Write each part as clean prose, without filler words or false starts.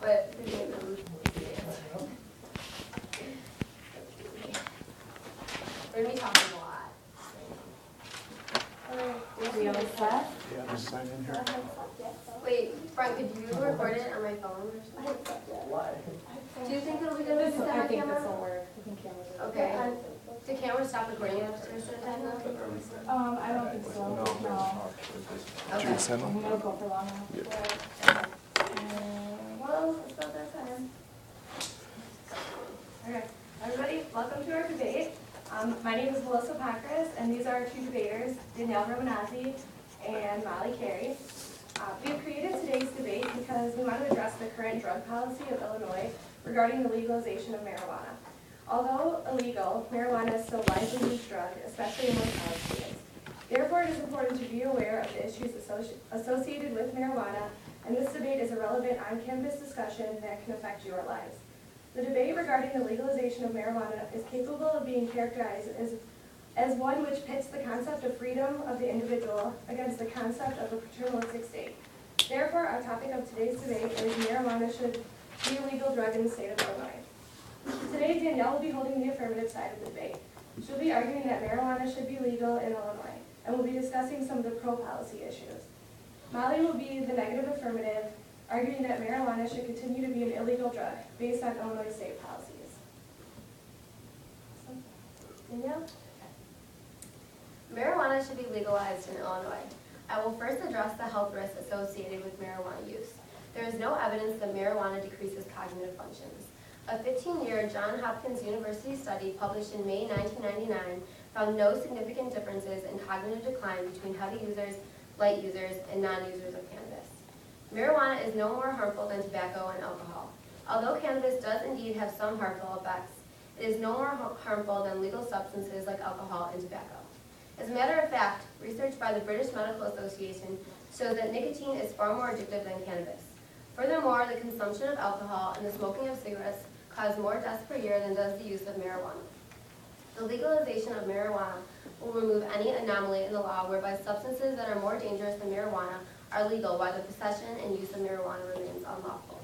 but the name of we're gonna be talking a lot. We all set? Yeah, just sign in here. Wait, Frank, could you record it on my phone or something? Do you think it'll be good if we set I on think this will camera? work. I think cameras will work. Okay. The camera stop recording after a certain time though? I don't think so, no. Did you send them? It'll go for long enough. Yeah. Well, let's go there time. Okay, everybody, welcome to our debate. My name is Melissa Pakras, and these are our two debaters, Danielle Romanazzi and Molly Carey. We have created today's debate because we want to address the current drug policy of Illinois regarding the legalization of marijuana. Although illegal, marijuana is still a widely used drug, especially among college students. Therefore, it is important to be aware of the issues associated with marijuana, and this debate is a relevant on-campus discussion that can affect your lives. The debate regarding the legalization of marijuana is capable of being characterized as one which pits the concept of freedom of the individual against the concept of a paternalistic state. Therefore, our topic of today's debate is marijuana should be a legal drug in the state of Illinois. Today, Danielle will be holding the affirmative side of the debate. She'll be arguing that marijuana should be legal in Illinois, and we'll be discussing some of the pro-policy issues. Molly will be the negative affirmative, arguing that marijuana should continue to be an illegal drug based on Illinois state policies. Danielle? Marijuana should be legalized in Illinois. I will first address the health risks associated with marijuana use. There is no evidence that marijuana decreases cognitive functions. A 15-year Johns Hopkins University study published in May 1999 found no significant differences in cognitive decline between heavy users, light users, and non-users of cannabis. Marijuana is no more harmful than tobacco and alcohol. Although cannabis does indeed have some harmful effects, it is no more harmful than legal substances like alcohol and tobacco. As a matter of fact, research by the British Medical Association shows that nicotine is far more addictive than cannabis. Furthermore, the consumption of alcohol and the smoking of cigarettes cause more deaths per year than does the use of marijuana. The legalization of marijuana will remove any anomaly in the law whereby substances that are more dangerous than marijuana are legal while the possession and use of marijuana remains unlawful.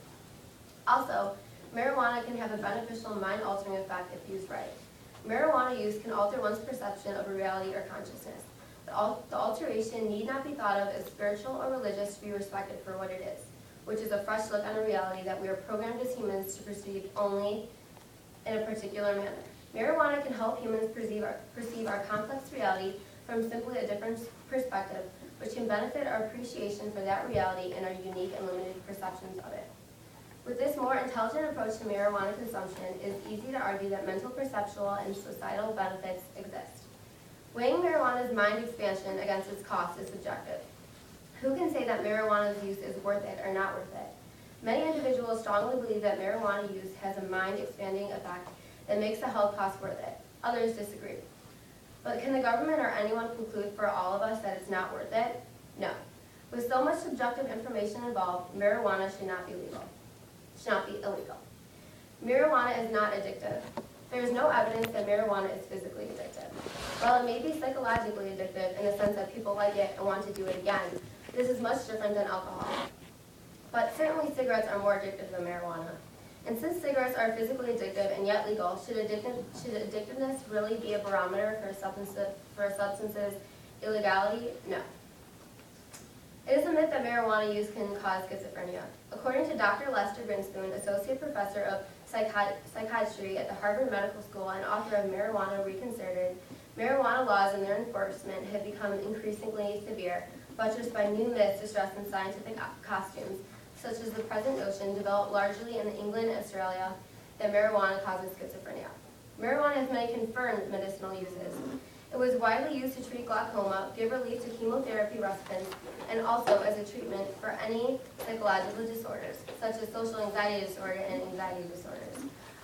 Also, marijuana can have a beneficial mind-altering effect if used right. Marijuana use can alter one's perception of a reality or consciousness. The alteration need not be thought of as spiritual or religious to be respected for what it is, which is a fresh look on a reality that we are programmed as humans to perceive only in a particular manner. Marijuana can help humans perceive our complex reality from simply a different perspective, which can benefit our appreciation for that reality and our unique and limited perceptions of it. With this more intelligent approach to marijuana consumption, it is easy to argue that mental, perceptual, and societal benefits exist. Weighing marijuana's mind expansion against its cost is subjective. Who can say that marijuana's use is worth it or not worth it? Many individuals strongly believe that marijuana use has a mind-expanding effect that makes the health cost worth it. Others disagree. But can the government or anyone conclude for all of us that it's not worth it? No. With so much subjective information involved, marijuana should not be legal. Should not be illegal. Marijuana is not addictive. There is no evidence that marijuana is physically addictive. While it may be psychologically addictive in the sense that people like it and want to do it again, this is much different than alcohol. But certainly cigarettes are more addictive than marijuana. And since cigarettes are physically addictive and yet legal, should addictiveness really be a barometer for a substance's illegality? No. It is a myth that marijuana use can cause schizophrenia. According to Dr. Lester Grinspoon, Associate Professor of Psychiatry at the Harvard Medical School and author of Marijuana Reconsidered, marijuana laws and their enforcement have become increasingly severe, buttressed by new myths distressed in scientific costumes, such as the present notion, developed largely in England and Australia, that marijuana causes schizophrenia. Marijuana has many confirmed medicinal uses. It was widely used to treat glaucoma, give relief to chemotherapy recipients, and also as a treatment for any psychological disorders, such as social anxiety disorder and anxiety disorders.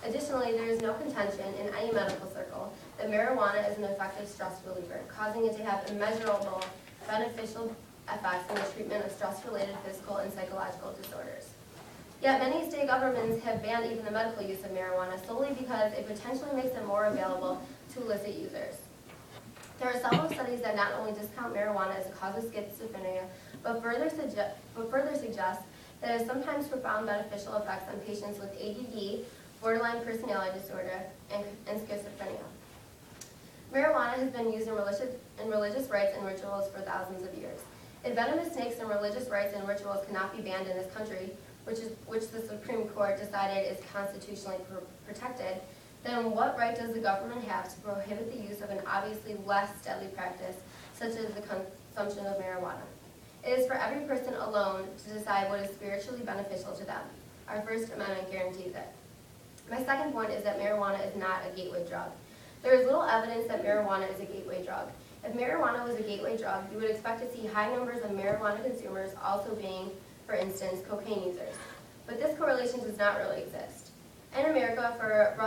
Additionally, there is no contention in any medical circle that marijuana is an effective stress reliever, causing it to have immeasurable beneficial effects in the treatment of stress-related physical and psychological disorders. Yet many state governments have banned even the medical use of marijuana solely because it potentially makes it more available to illicit users. There are several studies that not only discount marijuana as a cause of schizophrenia, but further suggest that has sometimes profound beneficial effects on patients with ADD, borderline personality disorder, and schizophrenia. Marijuana has been used in religious rites and rituals for thousands of years. If venomous snakes in religious rites and rituals cannot be banned in this country, which the Supreme Court decided is constitutionally protected, then what right does the government have to prohibit the use of an obviously less deadly practice, such as the consumption of marijuana? It is for every person alone to decide what is spiritually beneficial to them. Our First Amendment guarantees it. My second point is that marijuana is not a gateway drug. There is little evidence that marijuana is a gateway drug. If marijuana was a gateway drug, you would expect to see high numbers of marijuana consumers also being, for instance, cocaine users. But this correlation does not really exist. In America, for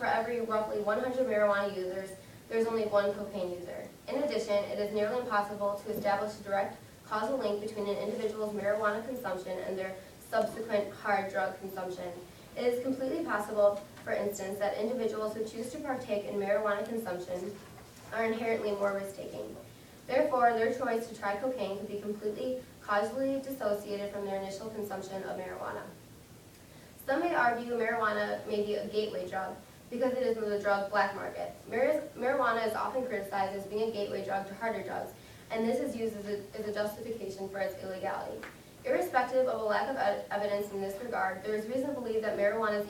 every roughly 100 marijuana users, there's only one cocaine user. In addition, it is nearly impossible to establish a direct causal link between an individual's marijuana consumption and their subsequent hard drug consumption. It is completely possible, for instance, that individuals who choose to partake in marijuana consumption are inherently more risk-taking. Therefore, their choice to try cocaine could be completely causally dissociated from their initial consumption of marijuana. Some may argue marijuana may be a gateway drug because it is in the drug black market. Marijuana is often criticized as being a gateway drug to harder drugs, and this is used as a justification for its illegality. Irrespective of a lack of evidence in this regard, there is reason to believe that marijuana's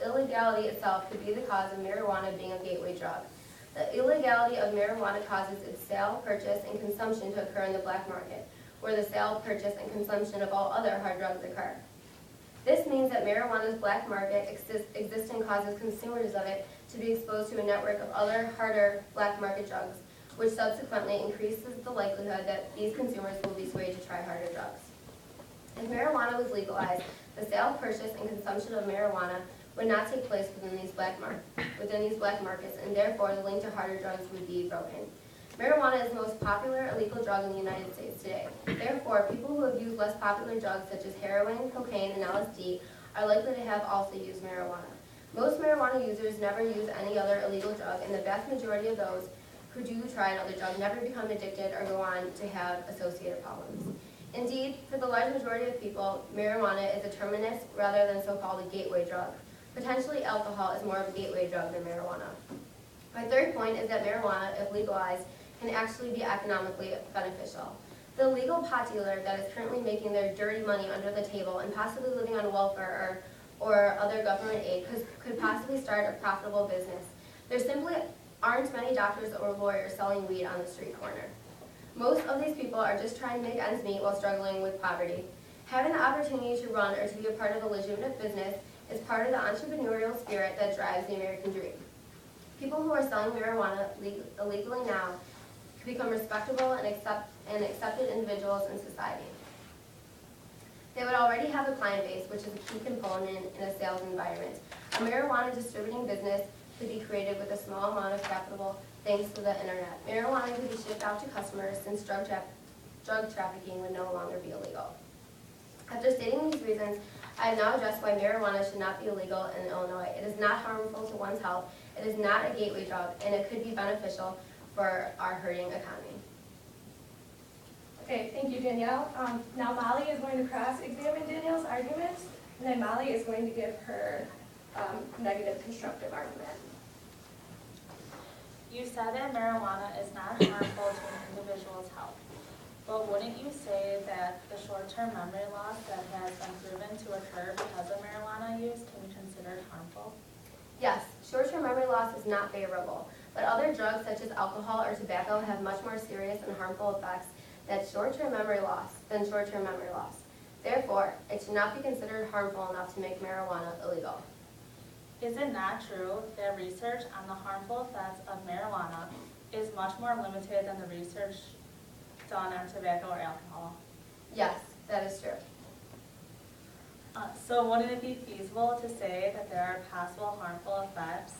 illegality itself could be the cause of marijuana being a gateway drug. The illegality of marijuana causes its sale, purchase, and consumption to occur in the black market, where the sale, purchase, and consumption of all other hard drugs occur. This means that marijuana's black market existence causes consumers of it to be exposed to a network of other harder black market drugs, which subsequently increases the likelihood that these consumers will be swayed to try harder drugs. If marijuana was legalized, the sale, purchase, and consumption of marijuana would not take place within these black markets, and therefore the link to harder drugs would be broken. Marijuana is the most popular illegal drug in the United States today. Therefore, people who have used less popular drugs such as heroin, cocaine, and LSD are likely to have also used marijuana. Most marijuana users never use any other illegal drug, and the vast majority of those who do try another drug never become addicted or go on to have associated problems. Indeed, for the large majority of people, marijuana is a terminus rather than so-called a gateway drug. Potentially, alcohol is more of a gateway drug than marijuana. My third point is that marijuana, if legalized, can actually be economically beneficial. The illegal pot dealer that is currently making their dirty money under the table and possibly living on welfare or other government aid could possibly start a profitable business. There simply aren't many doctors or lawyers selling weed on the street corner. Most of these people are just trying to make ends meet while struggling with poverty. Having the opportunity to run or to be a part of a legitimate business is part of the entrepreneurial spirit that drives the American dream. People who are selling marijuana illegally now can become respectable and accepted individuals in society. They would already have a client base, which is a key component in a sales environment. A marijuana distributing business could be created with a small amount of capital thanks to the internet. Marijuana could be shipped out to customers since drug trafficking would no longer be illegal. After stating these reasons, I have now addressed why marijuana should not be illegal in Illinois. It is not harmful to one's health, it is not a gateway drug, and it could be beneficial for our hurting economy. Okay, thank you, Danielle. Now Molly is going to cross-examine Danielle's arguments, and then Molly is going to give her negative constructive argument. You said that marijuana is not harmful to an individual's health, but wouldn't you say that the short-term memory loss that has been proven to occur because of marijuana use can be considered harmful? Yes, short-term memory loss is not favorable, but other drugs such as alcohol or tobacco have much more serious and harmful effects than short-term memory loss. Therefore, it should not be considered harmful enough to make marijuana illegal. Is it not true that research on the harmful effects of marijuana is much more limited than the research done on tobacco or alcohol? Yes, that is true. So wouldn't it be feasible to say that there are possible harmful effects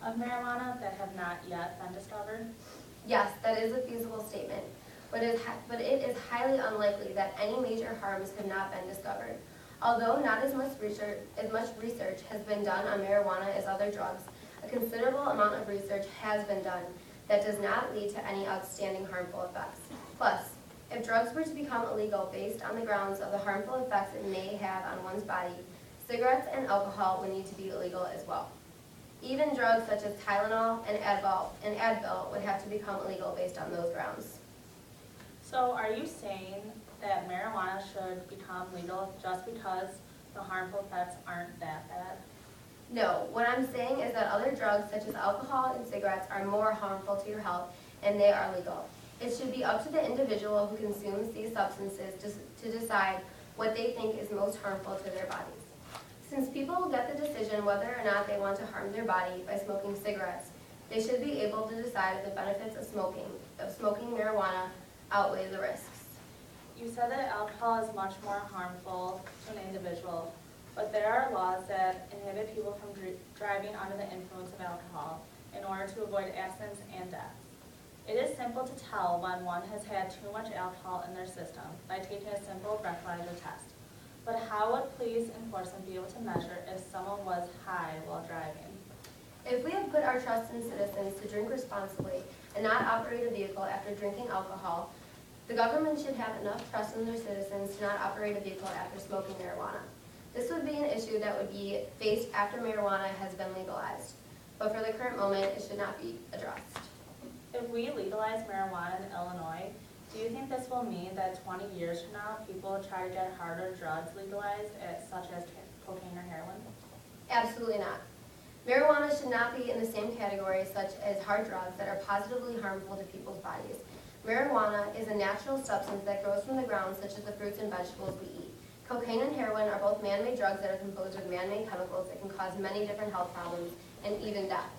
of marijuana that have not yet been discovered? Yes, that is a feasible statement, but it is highly unlikely that any major harms have not been discovered. Although not as much research has been done on marijuana as other drugs, a considerable amount of research has been done that does not lead to any outstanding harmful effects. Plus, If drugs were to become illegal based on the grounds of the harmful effects it may have on one's body, cigarettes and alcohol would need to be illegal as well. Even drugs such as Tylenol and Advil would have to become illegal based on those grounds. So are you saying that marijuana should become legal just because the harmful effects aren't that bad? No, what I'm saying is that other drugs such as alcohol and cigarettes are more harmful to your health and they are legal. It should be up to the individual who consumes these substances to decide what they think is most harmful to their bodies. Since people will get the decision whether or not they want to harm their body by smoking cigarettes, they should be able to decide if the benefits of smoking marijuana outweigh the risks. You said that alcohol is much more harmful to an individual, but there are laws that inhibit people from driving under the influence of alcohol in order to avoid accidents and death. It is simple to tell when one has had too much alcohol in their system by taking a simple breathalyzer test. But how would police enforcement be able to measure if someone was high while driving? If we have put our trust in citizens to drink responsibly and not operate a vehicle after drinking alcohol, the government should have enough trust in their citizens to not operate a vehicle after smoking marijuana. This would be an issue that would be faced after marijuana has been legalized, but for the current moment, it should not be addressed. If we legalize marijuana in Illinois, do you think this will mean that 20 years from now, people will try to get harder drugs legalized, such as cocaine or heroin? Absolutely not. Marijuana should not be in the same category such as hard drugs that are positively harmful to people's bodies. Marijuana is a natural substance that grows from the ground, such as the fruits and vegetables we eat. Cocaine and heroin are both man-made drugs that are composed of man-made chemicals that can cause many different health problems and even death.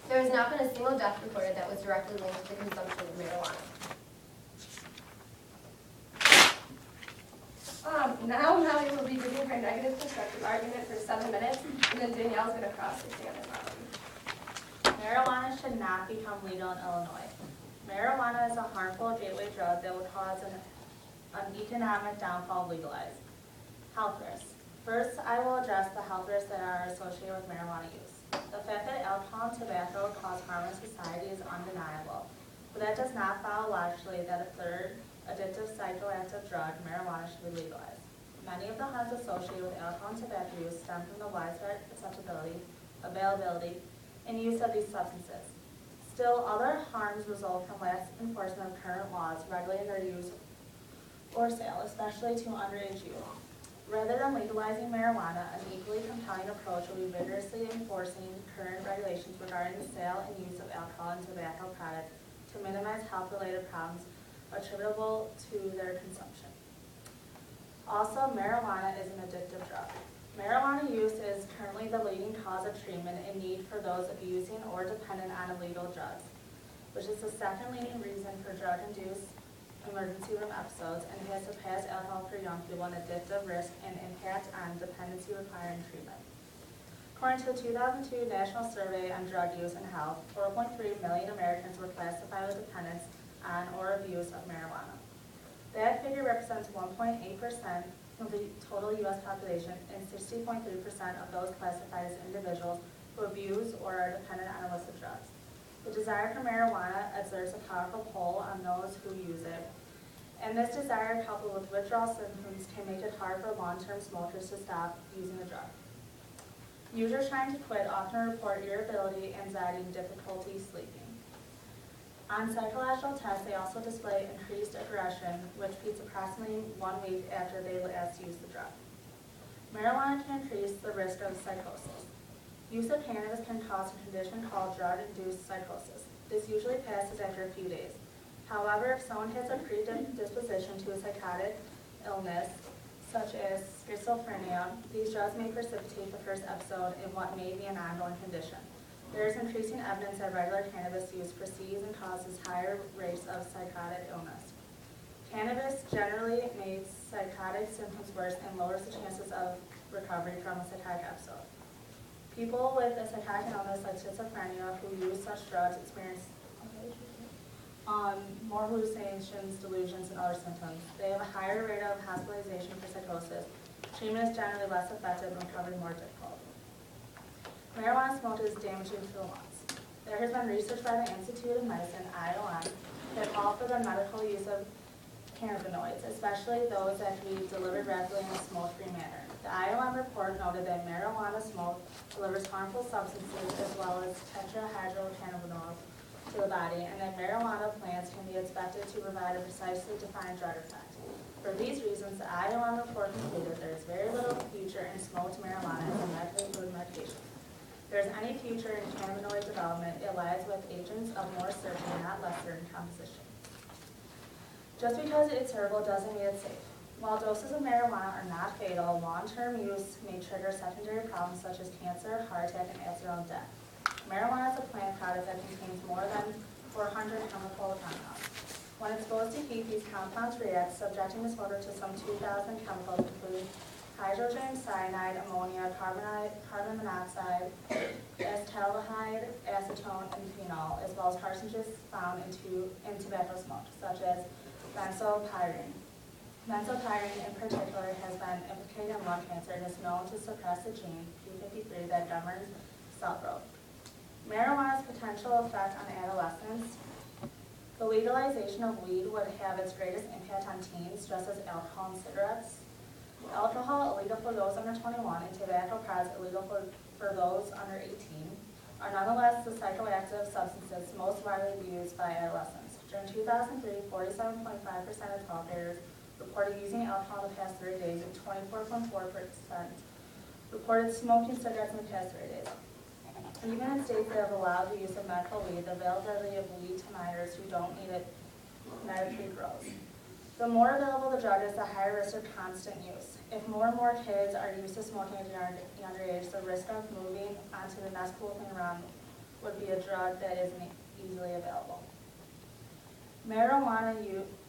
There has not been a single death recorded that was directly linked to the consumption of marijuana. Now Molly will be giving her negative constructive argument for 7 minutes, and then Danielle's going to cross-examine Molly. Marijuana should not become legal in Illinois. Marijuana is a harmful gateway drug that will cause an economic downfall legalized. Health risks. First, I will address the health risks that are associated with marijuana use. The fact that alcohol and tobacco cause harm in society is undeniable, but that does not follow logically that a third addictive psychoactive drug, marijuana, should be legalized. Many of the harms associated with alcohol and tobacco use stem from the widespread acceptability, availability, and use of these substances. Still, other harms result from lax enforcement of current laws regulating their use or sale, especially to underage youth. Rather than legalizing marijuana, an equally compelling approach will be vigorously enforcing current regulations regarding the sale and use of alcohol and tobacco products to minimize health-related problems attributable to their consumption. Also, marijuana is an addictive drug. Marijuana use is currently the leading cause of treatment in need for those abusing or dependent on illegal drugs, which is the second leading reason for drug-induced emergency room episodes and has surpassed alcohol for young people in addictive risk and impact on dependency requiring treatment. According to the 2002 National Survey on Drug Use and Health, 4.3 million Americans were classified as dependents on or abuse of marijuana. That figure represents 1.8% of the total U.S. population and 60.3% of those classified as individuals who abuse or are dependent on illicit drugs. The desire for marijuana exerts a powerful pull on those who use it, and this desire coupled with withdrawal symptoms can make it hard for long-term smokers to stop using the drug. Users trying to quit often report irritability, anxiety, and difficulty sleeping. On psychological tests, they also display increased aggression, which peaks approximately 1 week after they last used the drug. Marijuana can increase the risk of psychosis. Use of cannabis can cause a condition called drug-induced psychosis. This usually passes after a few days. However, if someone has a predisposition to a psychotic illness, such as schizophrenia, these drugs may precipitate the first episode in what may be an ongoing condition. There is increasing evidence that regular cannabis use precedes and causes higher rates of psychotic illness. Cannabis generally makes psychotic symptoms worse and lowers the chances of recovery from a psychotic episode. People with a psychotic illness like schizophrenia who use such drugs experience more hallucinations, delusions, and other symptoms. They have a higher rate of hospitalization for psychosis. Treatment is generally less effective and recovery more difficult. Marijuana smoke is damaging to the lungs. There has been research by the Institute of Medicine, IOM, that call for the medical use of cannabinoids, especially those that can be delivered rapidly in a smoke-free manner. The IOM report noted that marijuana smoke delivers harmful substances as well as tetrahydrocannabinol to the body, and that marijuana plants can be expected to provide a precisely defined drug effect. For these reasons, the IOM report concluded there is very little future in smoked marijuana as a medically approved medication. If there is any future in cannabinoid development, it lies with agents of more certain, not less certain composition. Just because it's herbal doesn't mean it's safe. While doses of marijuana are not fatal, long-term use may trigger secondary problems such as cancer, heart attack, and accidental death. Marijuana is a plant product that contains more than 400 chemical compounds. When exposed to heat, these compounds react, subjecting the smoker to some 2,000 chemicals, including hydrogen, cyanide, ammonia, carbon monoxide, acetaldehyde, acetone, and phenol, as well as carcinogens found in tobacco smoke, such as benzopyrene. Benzopyrene in particular has been implicated in lung cancer and is known to suppress the gene p53 that governs cell growth. Marijuana's potential effect on adolescents. The legalization of weed would have its greatest impact on teens, just as alcohol and cigarettes. Alcohol illegal for those under 21 and tobacco products illegal for those under 18 are nonetheless the psychoactive substances most widely used by adolescents. During 2003, 47.5% of 12-year-olds reported using alcohol in the past 30 days, and 24.4% reported smoking cigarettes in the past 30 days. Even in states that have allowed the use of medical weed, the availability of weed to minors who don't need it medically grows. The more available the drug is, the higher risk of constant use. If more and more kids are used to smoking at a younger age, the risk of moving on to the next cool thing around would be a drug that isn't easily available. Marijuana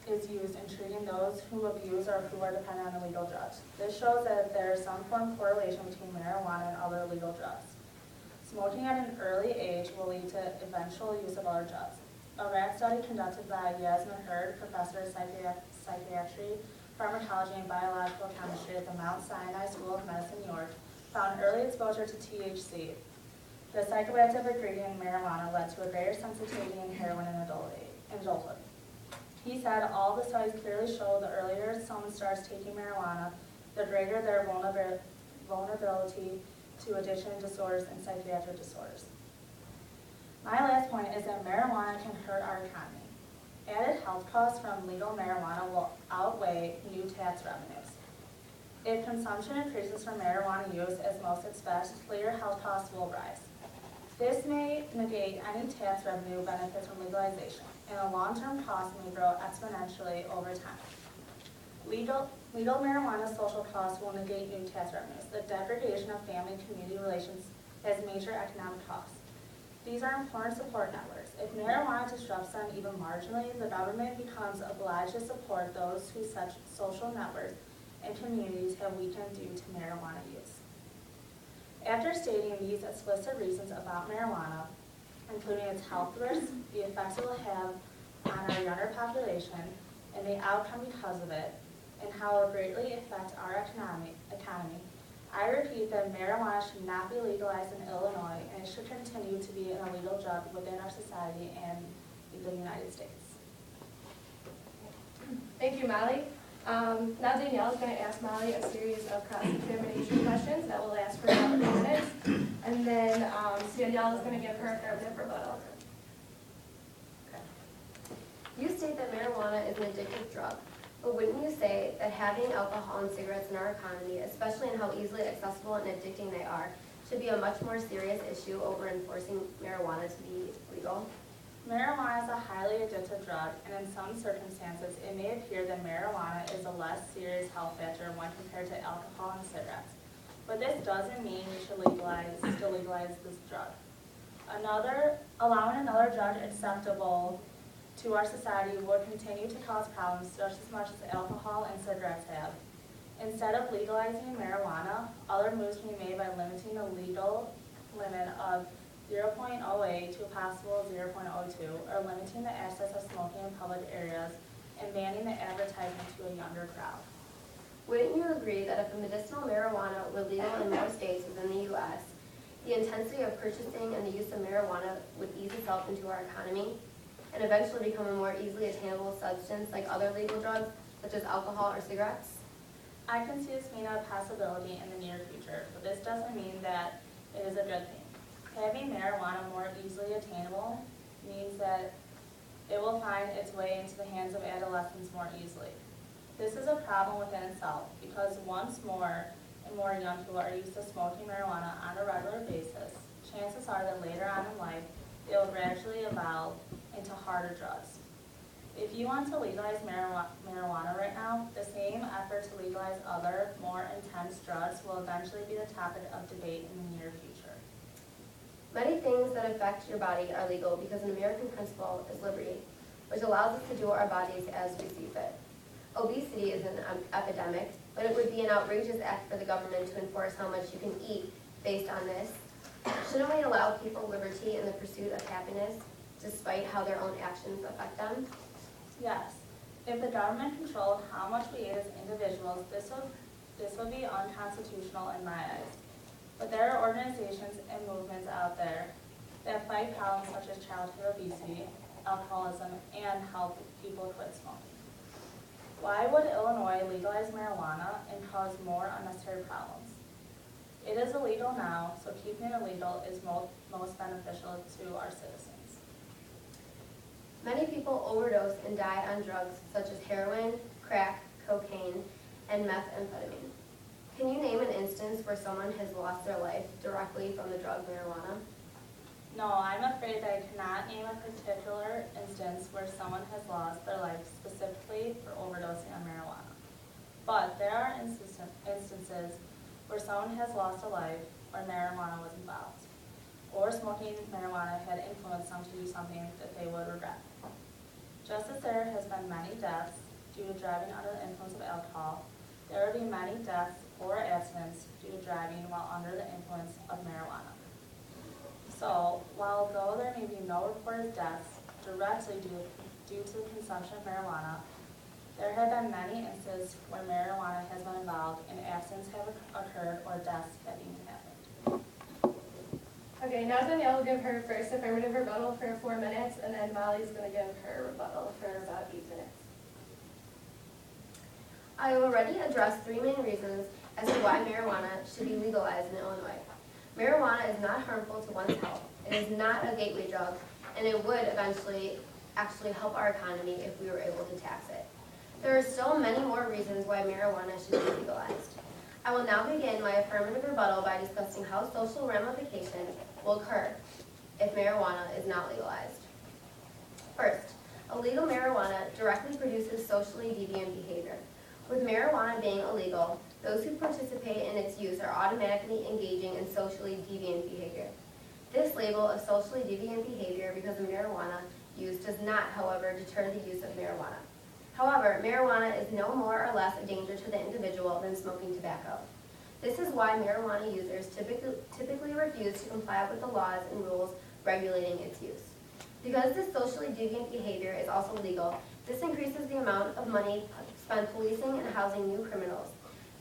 is used in treating those who abuse or who are dependent on illegal drugs. This shows that there is some form of correlation between marijuana and other illegal drugs. Smoking at an early age will lead to eventual use of other drugs. A rat study conducted by Yasmin Hurd, professor of psychiatry, pharmacology, and biological chemistry at the Mount Sinai School of Medicine, New York, found early exposure to THC, the psychoactive ingredient in marijuana, led to a greater sensitivity in heroin in adulthood. He said all the studies clearly show the earlier someone starts taking marijuana, the greater their vulnerability to addiction disorders and psychiatric disorders. My last point is that marijuana can hurt our economy. Added health costs from legal marijuana will outweigh new tax revenues. If consumption increases from marijuana use, as most expect, later health costs will rise. This may negate any tax revenue benefits from legalization, and the long-term costs may grow exponentially over time. Legal marijuana social costs will negate new tax revenues. The degradation of family and community relations has major economic costs. These are important support networks. If marijuana disrupts them even marginally, the government becomes obliged to support those whose such social networks and communities have weakened due to marijuana use. After stating these explicit reasons about marijuana, including its health risks, the effects it will have on our younger population, and the outcome because of it, and how it will greatly affect our economy, I repeat that marijuana should not be legalized in Illinois, and it should continue to be an illegal drug within our society and the United States. Thank you, Molly. Now Danielle is going to ask Molly a series of cross-examination questions that will last for about 3 minutes. And then Danielle is going to give her affirmative rebuttal. You state that marijuana is an addictive drug, but wouldn't you say that having alcohol and cigarettes in our economy, especially in how easily accessible and addicting they are, should be a much more serious issue over enforcing marijuana to be legal? Marijuana is a highly addictive drug, and in some circumstances, it may appear that marijuana is a less serious health factor when compared to alcohol and cigarettes. But this doesn't mean we should legalize this drug. Allowing another drug acceptable to our society would continue to cause problems just as much as alcohol and cigarettes have. Instead of legalizing marijuana, other moves can be made by limiting the legal limit of 0.08 to a possible 0.02, or limiting the access of smoking in public areas and banning the advertising to a younger crowd. Wouldn't you agree that if medicinal marijuana were legal in more states within the U.S., the intensity of purchasing and the use of marijuana would ease itself into our economy? and eventually become a more easily attainable substance like other legal drugs, such as alcohol or cigarettes? I can see this being a possibility in the near future, but this doesn't mean that it is a good thing. Having marijuana more easily attainable means that it will find its way into the hands of adolescents more easily. This is a problem within itself because once more and more young people are used to smoking marijuana on a regular basis, chances are that later on in life, it will gradually evolve into harder drugs. If you want to legalize marijuana right now, the same effort to legalize other, more intense drugs will eventually be the topic of debate in the near future. Many things that affect your body are legal because an American principle is liberty, which allows us to do our bodies as we see fit. Obesity is an epidemic, but it would be an outrageous act for the government to enforce how much you can eat based on this. Shouldn't we allow people liberty in the pursuit of happiness, despite how their own actions affect them? Yes, if the government controlled how much we eat as individuals, this would be unconstitutional in my eyes. But there are organizations and movements out there that fight problems such as childhood obesity, alcoholism, and help people quit smoking. Why would Illinois legalize marijuana and cause more unnecessary problems? It is illegal now, so keeping it illegal is most beneficial to our citizens. Many people overdose and die on drugs such as heroin, crack, cocaine, and methamphetamine. Can you name an instance where someone has lost their life directly from the drug marijuana? No, I'm afraid that I cannot name a particular instance where someone has lost their life specifically for overdosing on marijuana. But there are instances where someone has lost a life where marijuana was involved, or smoking marijuana had influenced them to do something that they would regret. Just as there has been many deaths due to driving under the influence of alcohol, there will be many deaths or accidents due to driving while under the influence of marijuana. So, though there may be no reported deaths directly due to the consumption of marijuana, there have been many instances where marijuana has been involved and accidents have occurred or deaths have even happened. Okay, now Danielle will give her first affirmative rebuttal for 4 minutes, and then Molly's going to give her rebuttal for about 8 minutes. I have already addressed 3 main reasons as to why marijuana should be legalized in Illinois. Marijuana is not harmful to one's health. It is not a gateway drug, and it would eventually actually help our economy if we were able to tax it. There are still many more reasons why marijuana should be legalized. I will now begin my affirmative rebuttal by discussing how social ramifications will occur if marijuana is not legalized. First, illegal marijuana directly produces socially deviant behavior. With marijuana being illegal, those who participate in its use are automatically engaging in socially deviant behavior. This label of socially deviant behavior because of marijuana use does not, however, deter the use of marijuana. However, marijuana is no more or less a danger to the individual than smoking tobacco. This is why marijuana users typically refuse to comply with the laws and rules regulating its use. Because this socially deviant behavior is also legal, this increases the amount of money spent policing and housing new criminals,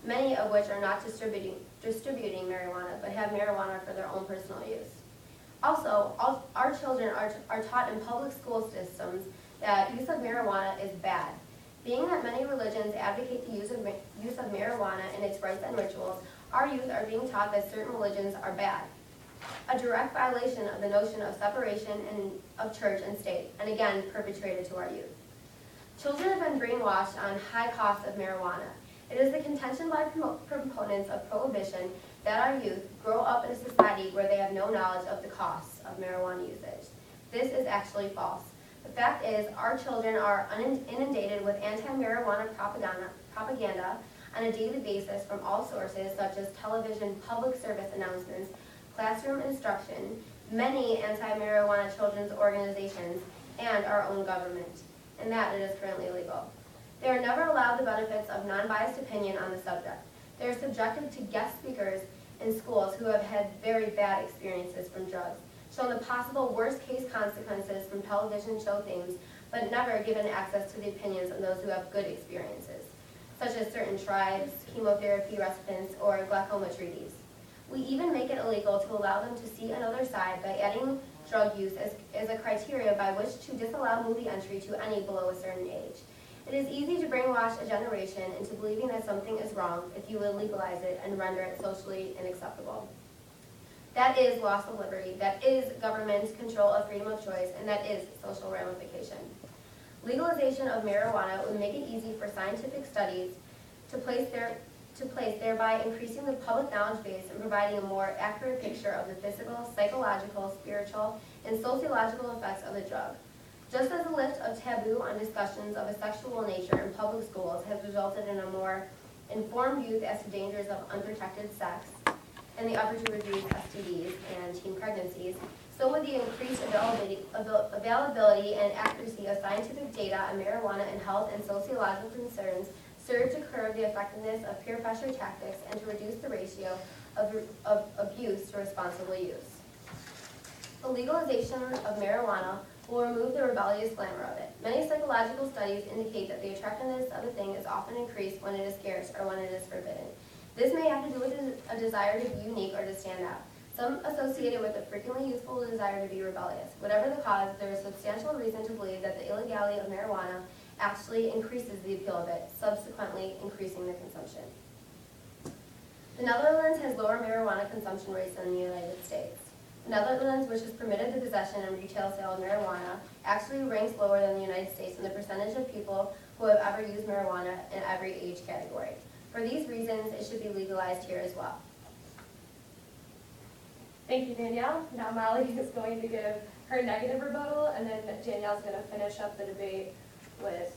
many of which are not distributing marijuana, but have marijuana for their own personal use. Also, our children are taught in public school systems that use of marijuana is bad. Being that many religions advocate the use of marijuana in its rites and rituals, our youth are being taught that certain religions are bad. A direct violation of the notion of separation of church and state, and again, perpetrated to our youth. Children have been brainwashed on high costs of marijuana. It is the contention by proponents of prohibition that our youth grow up in a society where they have no knowledge of the costs of marijuana usage. This is actually false. The fact is, our children are inundated with anti-marijuana propaganda on a daily basis from all sources such as television, public service announcements, classroom instruction, many anti-marijuana children's organizations, and our own government, and that it is currently illegal. They are never allowed the benefits of non-biased opinion on the subject. They are subjected to guest speakers in schools who have had very bad experiences from drugs, shown the possible worst-case consequences from television show themes, but never given access to the opinions of those who have good experiences, such as certain tribes, chemotherapy recipients, or glaucoma treaties. We even make it illegal to allow them to see another side by adding drug use as a criteria by which to disallow movie entry to any below a certain age. It is easy to brainwash a generation into believing that something is wrong if you would legalize it and render it socially unacceptable. That is loss of liberty, that is government control of freedom of choice, and that is social ramification. Legalization of marijuana would make it easy for scientific studies to place, thereby increasing the public knowledge base and providing a more accurate picture of the physical, psychological, spiritual, and sociological effects of the drug. Just as the lift of taboo on discussions of a sexual nature in public schools has resulted in a more informed youth as to dangers of unprotected sex and the effort to reduce STDs and teen pregnancies, so would the increased availability and accuracy of scientific data on marijuana and health and sociological concerns serve to curb the effectiveness of peer pressure tactics and to reduce the ratio of abuse to responsible use. The legalization of marijuana will remove the rebellious glamour of it. Many psychological studies indicate that the attractiveness of a thing is often increased when it is scarce or when it is forbidden. This may have to do with a desire to be unique or to stand out. Some associate it with a frequently youthful desire to be rebellious. Whatever the cause, there is substantial reason to believe that the illegality of marijuana actually increases the appeal of it, subsequently increasing the consumption. The Netherlands has lower marijuana consumption rates than the United States. The Netherlands, which has permitted the possession and retail sale of marijuana, actually ranks lower than the United States in the percentage of people who have ever used marijuana in every age category. For these reasons, it should be legalized here as well. Thank you, Danielle. Now Molly is going to give her negative rebuttal, and then Danielle's going to finish up the debate with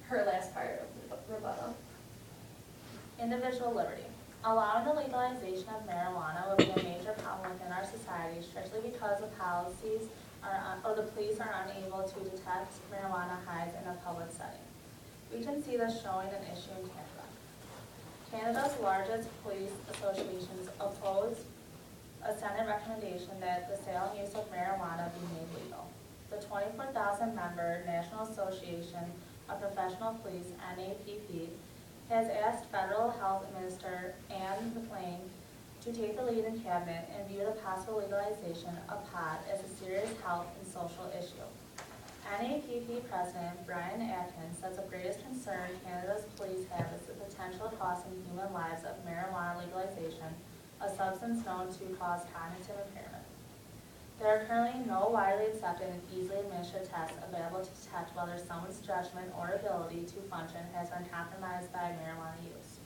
her last part of the rebuttal. Individual liberty. Allowing the legalization of marijuana would be a major problem within our society strictly because the policies or the police are unable to detect marijuana highs in a public setting. We can see this showing an issue in Canada. Canada's largest police associations opposed a Senate recommendation that the sale and use of marijuana be made legal. The 24,000-member National Association of Professional Police, NAPP, has asked Federal Health Minister Anne McLean to take the lead in Cabinet and view the possible legalization of pot as a serious health and social issue. NAPP President Brian Atkins says the greatest concern Canada's police have is the potential cost in human lives of marijuana legalization, a substance known to cause cognitive impairment. There are currently no widely accepted and easily administered tests available to detect whether someone's judgment or ability to function has been compromised by marijuana use.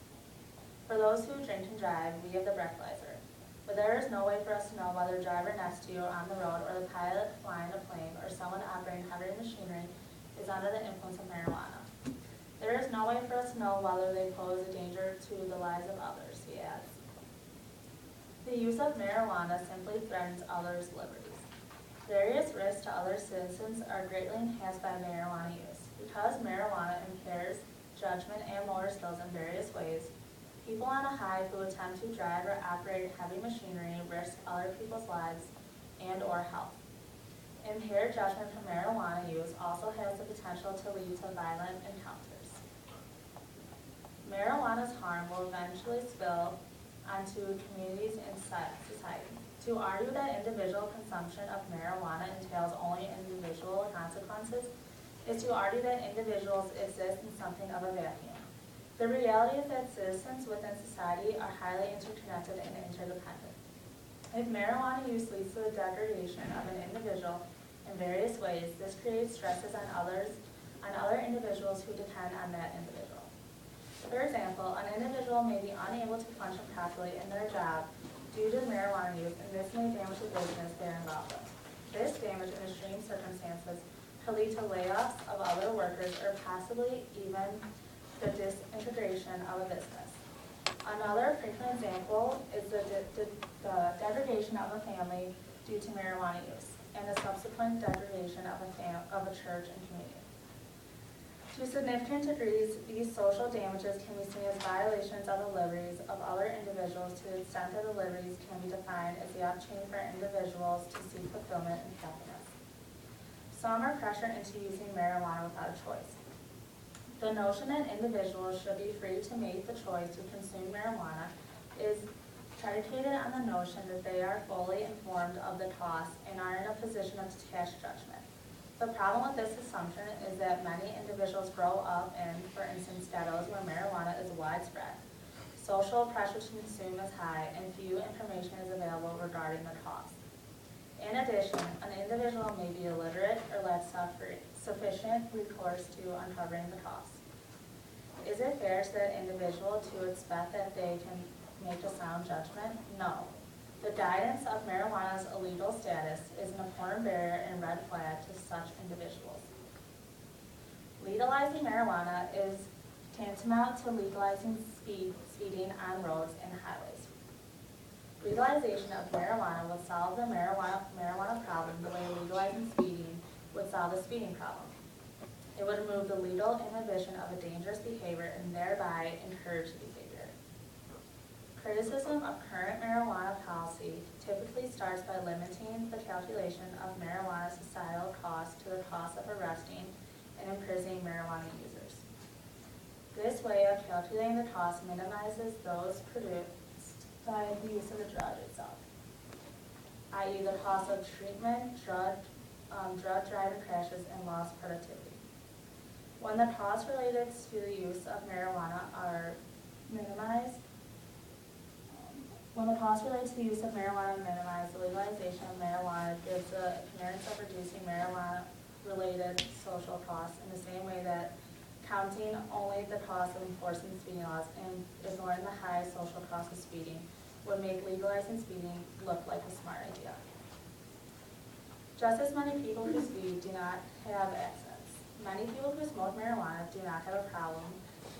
For those who drink and drive, we have the breathalyzer, but there is no way for us to know whether the driver next to you on the road or the pilot flying a plane or someone operating heavy machinery is under the influence of marijuana. There is no way for us to know whether they pose a danger to the lives of others, he adds. The use of marijuana simply threatens others' liberties. Various risks to other citizens are greatly enhanced by marijuana use. Because marijuana impairs judgment and motor skills in various ways, people on a high who attempt to drive or operate heavy machinery risk other people's lives and or health. Impaired judgment from marijuana use also has the potential to lead to violent encounters. Marijuana's harm will eventually spill onto communities and society. To argue that individual consumption of marijuana entails only individual consequences is to argue that individuals exist in something of a vacuum. The reality is that citizens within society are highly interconnected and interdependent. If marijuana use leads to the degradation of an individual in various ways, this creates stresses on other individuals who depend on that individual. For example, an individual may be unable to function properly in their job due to marijuana use, and this may damage the business they are involved in. This damage in extreme circumstances could lead to layoffs of other workers or possibly even the disintegration of a business. Another frequent example is the degradation of a family due to marijuana use and the subsequent degradation of a church and community. To significant degrees, these social damages can be seen as violations of the liberties of other individuals to the extent that the liberties can be defined as the opportunity for individuals to seek fulfillment and happiness. Some are pressured into using marijuana without a choice. The notion that individuals should be free to make the choice to consume marijuana is predicated on the notion that they are fully informed of the costs and are in a position of detached judgment. The problem with this assumption is that many individuals grow up in, for instance, ghettos where marijuana is widespread. Social pressure to consume is high, and few information is available regarding the cost. In addition, an individual may be illiterate or lack sufficient recourse to uncovering the cost. Is it fair to that individual to expect that they can make a sound judgment? No. The guidance of marijuana's illegal status is an important barrier and red flag to such individuals. Legalizing marijuana is tantamount to legalizing speeding on roads and highways. Legalization of marijuana would solve the marijuana problem the way legalizing speeding would solve the speeding problem. It would remove the legal inhibition of a dangerous behavior and thereby encourage the behavior. Criticism of current marijuana policy typically starts by limiting the calculation of marijuana's societal cost to the cost of arresting and imprisoning marijuana users. This way of calculating the cost minimizes those produced by the use of the drug itself, i.e. the cost of treatment, drug driving crashes, and lost productivity. When the costs related to the use of marijuana are minimized, the legalization of marijuana gives the appearance of reducing marijuana-related social costs in the same way that counting only the cost of enforcing speeding laws and ignoring the high social cost of speeding would make legalizing speeding look like a smart idea. Just as many people who speed do not have accidents, many people who smoke marijuana do not have a problem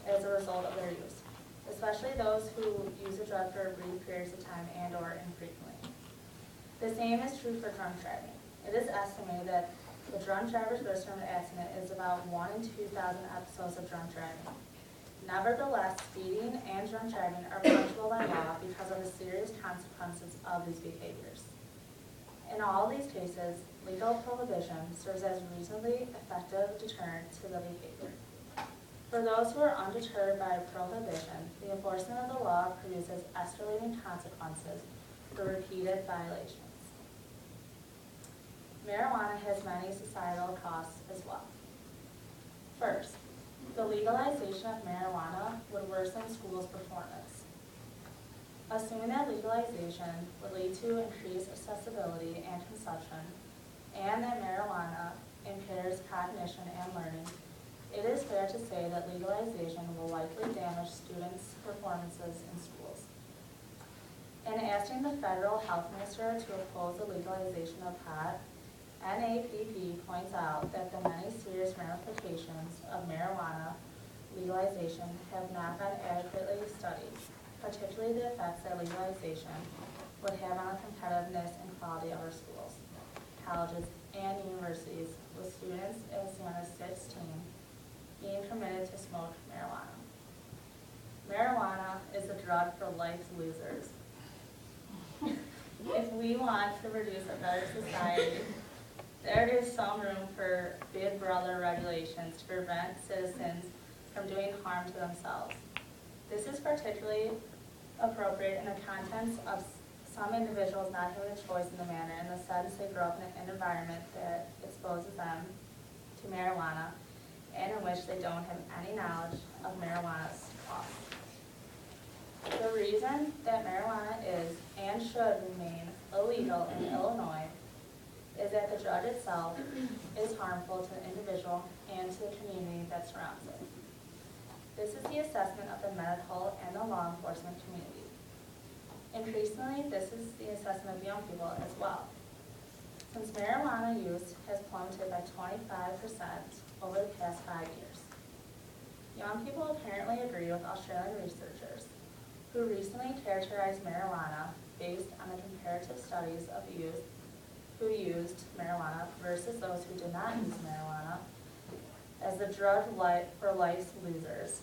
as a result of their use, especially those who use a drug for brief periods of time and or infrequently. The same is true for drunk driving. It is estimated that the drunk driver's risk from an accident is about 1 in 2,000 episodes of drunk driving. Nevertheless, speeding and drunk driving are punishable by law because of the serious consequences of these behaviors. In all these cases, legal prohibition serves as a reasonably effective deterrent to the behavior. For those who are undeterred by prohibition, the enforcement of the law produces escalating consequences for repeated violations. Marijuana has many societal costs as well. First, the legalization of marijuana would worsen schools' performance. Assuming that legalization would lead to increased accessibility and consumption, and that marijuana impairs cognition and learning, it is fair to say that legalization will likely damage students' performances in schools. In asking the federal health minister to oppose the legalization of pot, NAPP points out that the many serious ramifications of marijuana legalization have not been adequately studied, particularly the effects that legalization would have on the competitiveness and quality of our schools, colleges, and universities, with students as young as 16 being permitted to smoke marijuana. Marijuana is a drug for life's losers. If we want to produce a better society, there is some room for big brother regulations to prevent citizens from doing harm to themselves. This is particularly appropriate in the context of some individuals not having a choice in the matter, in the sense they grow up in an environment that exposes them to marijuana and in which they don't have any knowledge of marijuana's costs. The reason that marijuana is and should remain illegal in Illinois is that the drug itself is harmful to the individual and to the community that surrounds it. This is the assessment of the medical and the law enforcement community. Increasingly, this is the assessment of young people as well. Since marijuana use has plummeted by 25% over the past 5 years, young people apparently agree with Australian researchers who recently characterized marijuana based on the comparative studies of youth who used marijuana versus those who did not use marijuana as the drug for life's losers.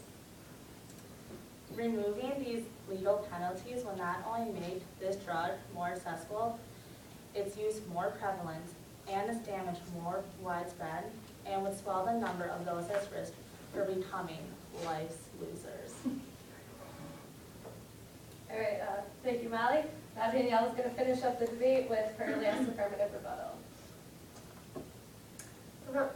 Removing these legal penalties will not only make this drug more accessible, its use more prevalent, and its damage more widespread, and would swell the number of those at risk for becoming life's losers. All right, Thank you, Molly. Now Danielle is going to finish up the debate with her last affirmative rebuttal.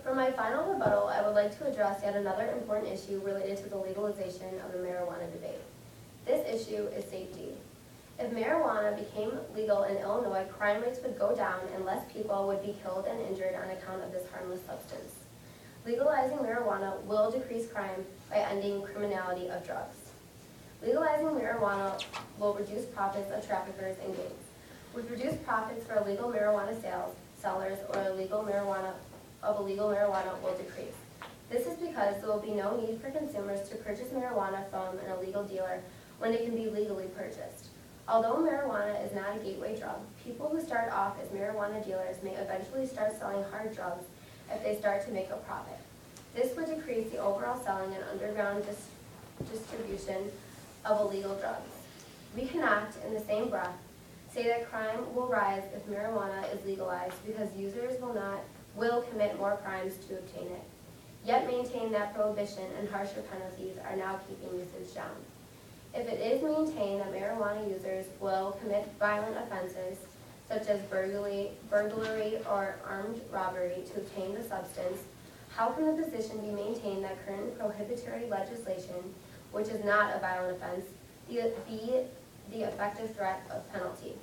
For my final rebuttal, I would like to address yet another important issue related to the legalization of the marijuana debate. This issue is safety. If marijuana became legal in Illinois, crime rates would go down and less people would be killed and injured on account of this harmless substance. Legalizing marijuana will decrease crime by ending criminality of drugs. Legalizing marijuana will reduce profits of traffickers and gangs. With reduced profits for illegal marijuana sellers or illegal marijuana will decrease. This is because there will be no need for consumers to purchase marijuana from an illegal dealer when it can be legally purchased. Although marijuana is not a gateway drug, people who start off as marijuana dealers may eventually start selling hard drugs if they start to make a profit. This would decrease the overall selling and underground distribution of illegal drugs. We cannot, in the same breath, say that crime will rise if marijuana is legalized because users will commit more crimes to obtain it, yet maintain that prohibition and harsher penalties are now keeping usage down. If it is maintained that marijuana users will commit violent offenses, such as burglary or armed robbery to obtain the substance, how can the position be maintained that current prohibitory legislation, which is not a violent offense, be the effective threat of penalty?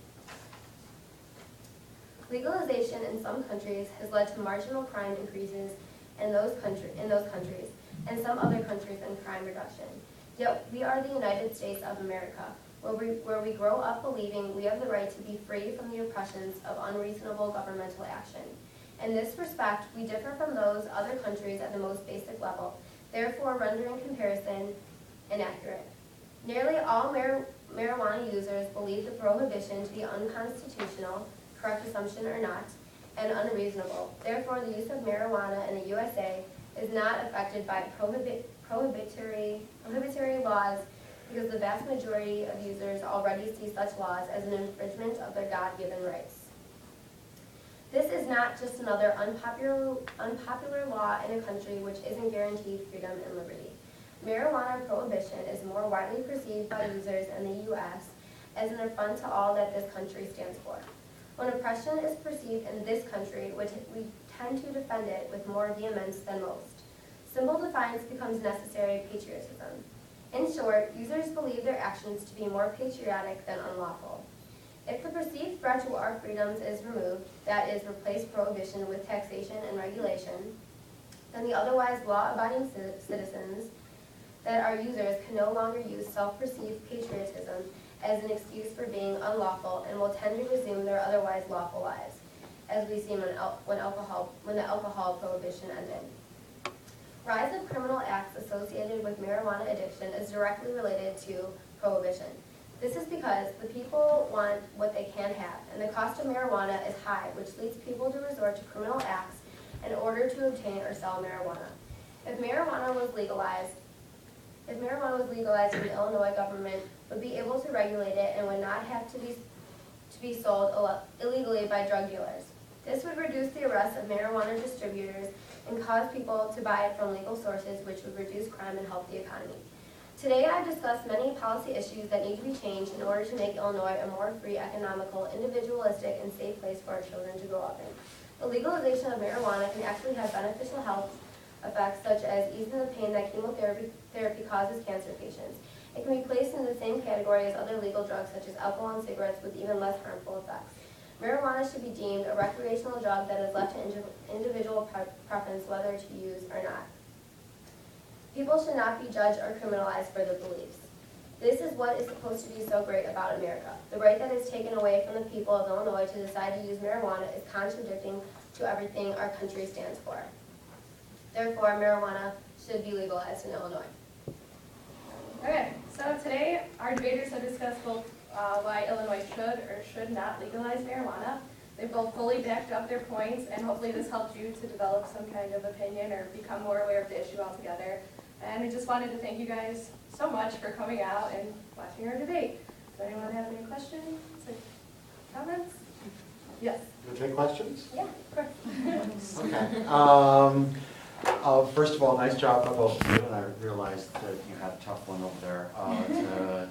Legalization in some countries has led to marginal crime increases in those countries, and some other countries in crime reduction. Yet we are the United States of America, where we grow up believing we have the right to be free from the oppressions of unreasonable governmental action. In this respect, we differ from those other countries at the most basic level, therefore rendering comparison inaccurate. Nearly all marijuana users believe the prohibition to be unconstitutional, correct assumption or not, and unreasonable. Therefore, the use of marijuana in the USA is not affected by prohibitory laws because the vast majority of users already see such laws as an infringement of their God-given rights. This is not just another unpopular law in a country which isn't guaranteed freedom and liberty. Marijuana prohibition is more widely perceived by users in the U.S. as an affront to all that this country stands for. When oppression is perceived in this country, we tend to defend it with more vehemence than most. Simple defiance becomes necessary patriotism. In short, users believe their actions to be more patriotic than unlawful. If the perceived threat to our freedoms is removed, that is, replace prohibition with taxation and regulation, then the otherwise law-abiding citizens that are users can no longer use self-perceived patriotism as an excuse for being unlawful and will tend to resume their otherwise lawful lives, as we see when the alcohol prohibition ended. Rise of criminal acts associated with marijuana addiction is directly related to prohibition. This is because the people want what they can have, and the cost of marijuana is high, which leads people to resort to criminal acts in order to obtain or sell marijuana. If marijuana was legalized, the Illinois government would be able to regulate it and would not have to be sold illegally by drug dealers. This would reduce the arrest of marijuana distributors and cause people to buy it from legal sources, which would reduce crime and help the economy. Today I've discussed many policy issues that need to be changed in order to make Illinois a more free, economical, individualistic, and safe place for our children to grow up in. The legalization of marijuana can actually have beneficial health effects such as easing the pain that chemotherapy causes cancer patients. It can be placed in the same category as other legal drugs such as alcohol and cigarettes with even less harmful effects. Marijuana should be deemed a recreational drug that is left to individual preference whether to use or not. People should not be judged or criminalized for their beliefs. This is what is supposed to be so great about America. The right that is taken away from the people of Illinois to decide to use marijuana is contradicting to everything our country stands for. Therefore, marijuana should be legalized in Illinois. Okay, so today our debaters have discussed both why Illinois should or should not legalize marijuana. They both fully backed up their points, and hopefully this helped you to develop some kind of opinion or become more aware of the issue altogether. And I just wanted to thank you guys so much for coming out and watching our debate. Does anyone have any questions or comments? Yes. You take questions? Yeah, of course. Okay. First of all, nice job by both of you, and I realized that you had a tough one over there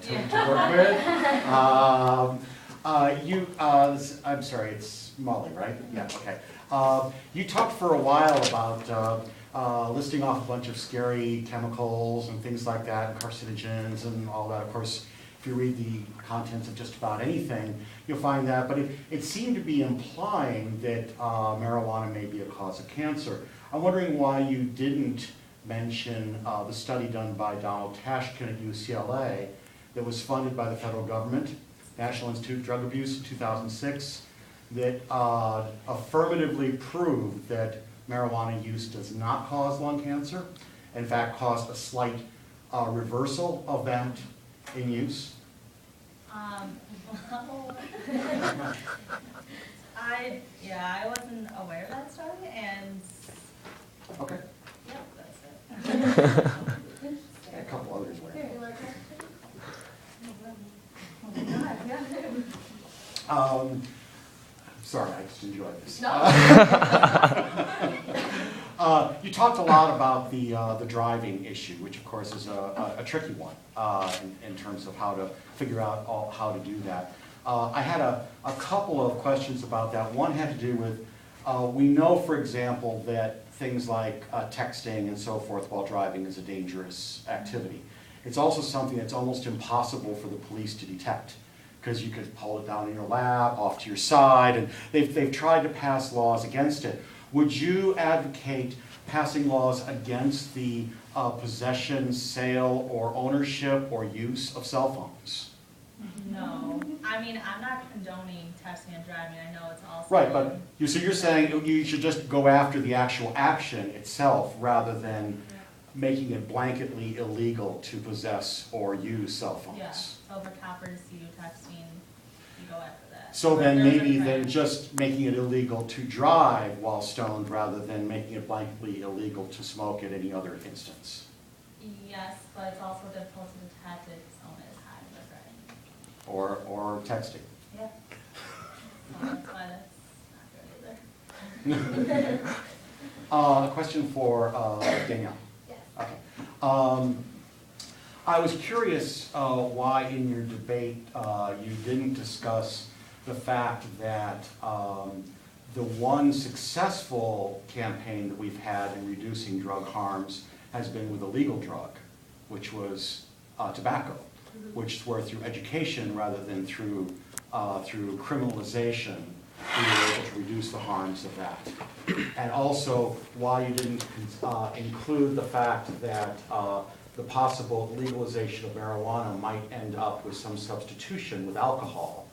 to work with. I'm sorry, it's Molly, right? Yeah, okay. You talked for a while about listing off a bunch of scary chemicals and things like that, and carcinogens and all that. Of course, if you read the contents of just about anything, you'll find that. But it seemed to be implying that marijuana may be a cause of cancer. I'm wondering why you didn't mention the study done by Donald Tashkin at UCLA that was funded by the federal government, National Institute of Drug Abuse in 2006, that affirmatively proved that marijuana use does not cause lung cancer. In fact, caused a slight reversal event in use. Well, I wasn't aware of that study, and Okay. yeah, that's it. A couple others were. Sorry, I just enjoyed this. You talked a lot about the driving issue, which of course is a tricky one in terms of how to figure out how to do that. I had a couple of questions about that. One had to do with, we know, for example, that things like texting and so forth while driving is a dangerous activity. It's also something that's almost impossible for the police to detect, because you could pull it down in your lap, off to your side, and they've tried to pass laws against it. Would you advocate passing laws against the possession, sale, or ownership or use of cell phones? No, I mean, I'm not condoning texting and driving. I know it's also Right, but so you're saying you should just go after the actual action itself rather than making it blanketly illegal to possess or use cell phones. yeah. So if a copper see you texting, you go after that. So then Those are maybe then crimes. just making it illegal to drive while stoned rather than making it blanketly illegal to smoke at any other instance. Yes, but it's also difficult to detect if someone is high or driving. Or texting. Yeah. So that's why that's not good either. A question for Danielle. Yes. Okay. I was curious why in your debate you didn't discuss the fact that the one successful campaign that we've had in reducing drug harms has been with a legal drug, which was tobacco, which were through education rather than through criminalization, we were able to reduce the harms of that. And also why you didn't include the fact that the possible legalization of marijuana might end up with some substitution with alcohol,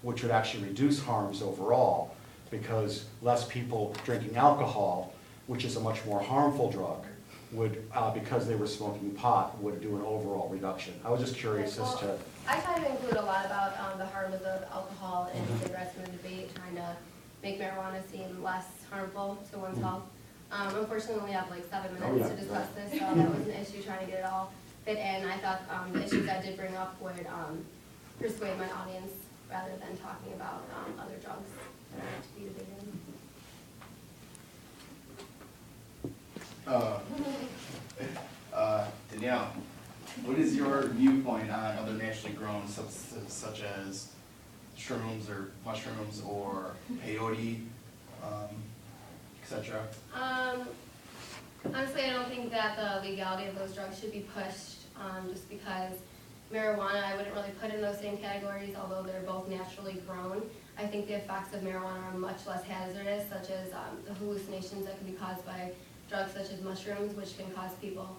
which would actually reduce harms overall, because less people drinking alcohol, which is a much more harmful drug, would, because they were smoking pot, would do an overall reduction. I was just curious as to... I try to include a lot about the harms of alcohol and cigarettes in the debate, trying to make marijuana seem less harmful to one's health. Unfortunately, we have like 7 minutes to discuss this, so that was an issue trying to get it all fit in. I thought the issues I did bring up would persuade my audience rather than talking about other drugs that are to be debated. Danielle, what is your viewpoint on other naturally grown substances such as shrooms or mushrooms or peyote, etc.? Honestly, I don't think that the legality of those drugs should be pushed, just because marijuana I wouldn't really put in those same categories, although they're both naturally grown. I think the effects of marijuana are much less hazardous, such as the hallucinations that can be caused by drugs such as mushrooms, which can cause people.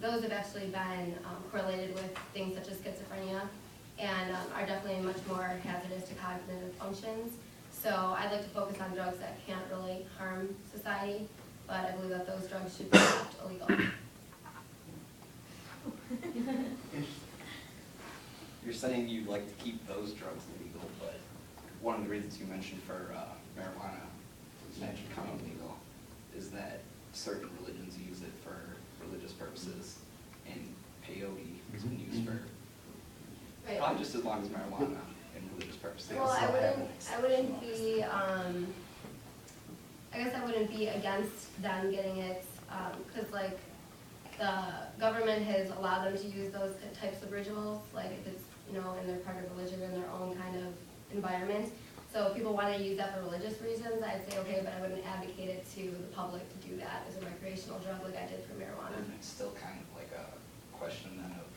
Those have actually been correlated with things such as schizophrenia and are definitely much more hazardous to cognitive functions. So I'd like to focus on drugs that can't really harm society, but I believe that those drugs should be kept illegal. You're saying you'd like to keep those drugs illegal, but one of the reasons you mentioned for marijuana not becoming legal is that certain religions use it for religious purposes, and peyote has been used for probably just as long as marijuana in religious purposes. Well, I wouldn't be, I guess I wouldn't be against them getting it because like the government has allowed them to use those types of rituals, like if it's, you know, in their part of religion, in their own kind of environment. So if people want to use that for religious reasons, I'd say okay, but I wouldn't advocate it to the public to do that as a recreational drug like I did for marijuana. And it's still kind of like a question then of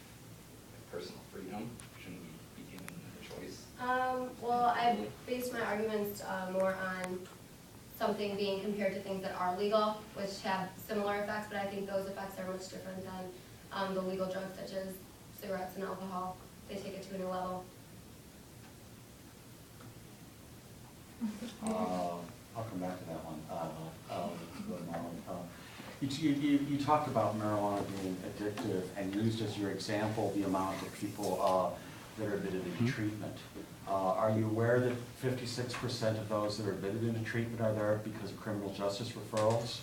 personal freedom. Shouldn't we be given a choice? Well, I based my arguments more on something being compared to things that are legal, which have similar effects, but I think those effects are much different than the legal drugs such as cigarettes and alcohol. They take it to a new level. I'll come back to that one. You talked about marijuana being addictive and used as your example the amount of people that are admitted into treatment. Are you aware that 56% of those that are admitted into treatment are there because of criminal justice referrals,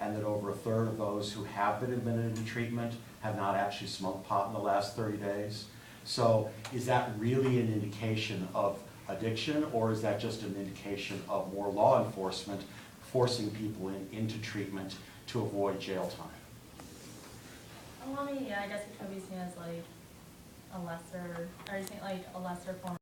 and that over a third of those who have been admitted into treatment have not actually smoked pot in the last 30 days? So is that really an indication of addiction, or is that just an indication of more law enforcement forcing people into treatment to avoid jail time? Well, I mean, yeah, I guess it could be seen as like a lesser, or you think like a lesser form